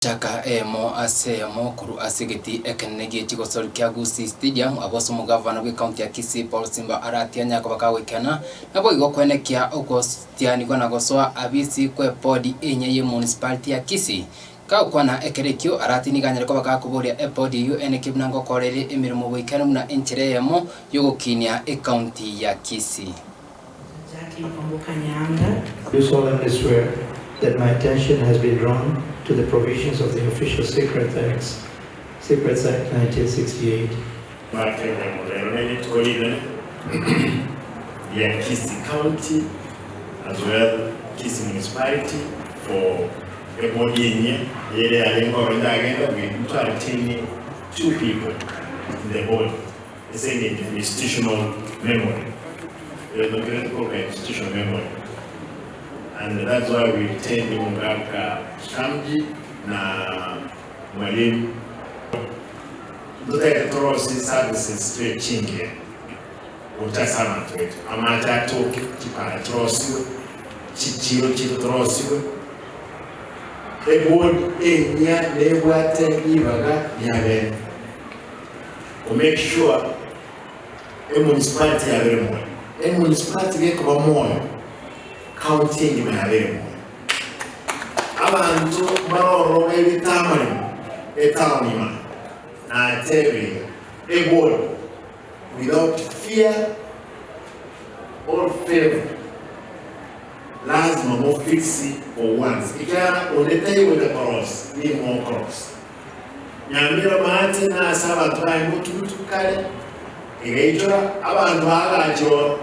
Chaka emo asemo kuru asigiti ekenegi chigosol kya Gusii Stadium aboso mugavana we county ya Kisii Paul Simba aratia nyako bakawekana nabo igokwenekia ogostiani kwana gosoa abisi kwe podi enye ye municipality ya Kisii ka kwana ekerekyo aratini ganyere ko bakakuburia epodi yu ene kibnango korere emirimo bwikana muna enchire yemo yogokinia e county ya Kisii. Do solemnly swear that my attention has been drawn to the provisions of the Official Secrets Act 1968. Yeah, Kisii County as well Kisii Municipality for a body in here. We try to retain 2 people in the board. It's an institutional memory. There's no critical institutional memory. And that's why we retain Mungaka Shamji na Mwalimu. Tutaka torosi services tuwe chingi. Utasama tuwetu. Amaja toki kipara torosiwe. Chichiro chito torosiwe. Eboard enya lewate ibaga yabe. To make sure municipality yabe moyo. Municipality yeko moyo. County in Maharemo. Abantu baroro ebitamani etamima na tebe a board without fear or favor. Lazima mo fixi for once. Ikana onetei with the cross, ni more cross. Nyamira maate na saba try mutu kale. Igaitora abantu bagacho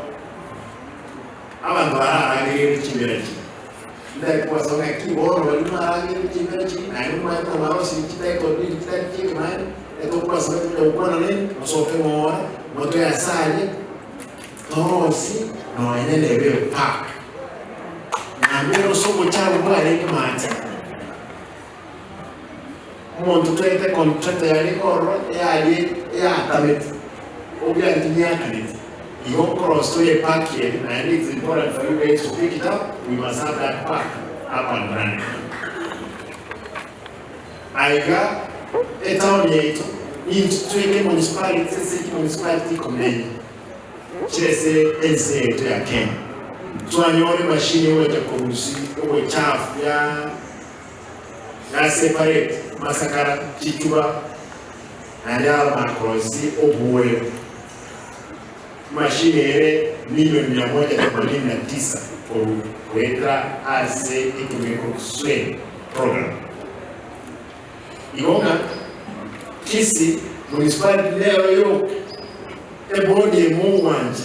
abantu barangire kiberechi ndakwa songa kiboro barangire kiberechi ayuma ko marosi kitako ndi kitaki kimani eto kwa sababu ukona nini masofe moa moto ya sali torosi no enende be park na mbiro somo chabu kwa ile mata umuntu twete contract ya likoro ya tabet obya ntinya kaniti. You cross to a park here, and it's important for you guys to pick it up. We must have that park up and running. I got a town here into a municipality, city municipality community. Chese NCA to a camp. To a new machine with a cozy, with chaff, ya separate Masakara, Chichuba, and Alma cross the Obuwe. Mashine ile milioni 189 kuweka ase itumiko swing program. Igonga Kisii municipality leo yo ebodi mu wanje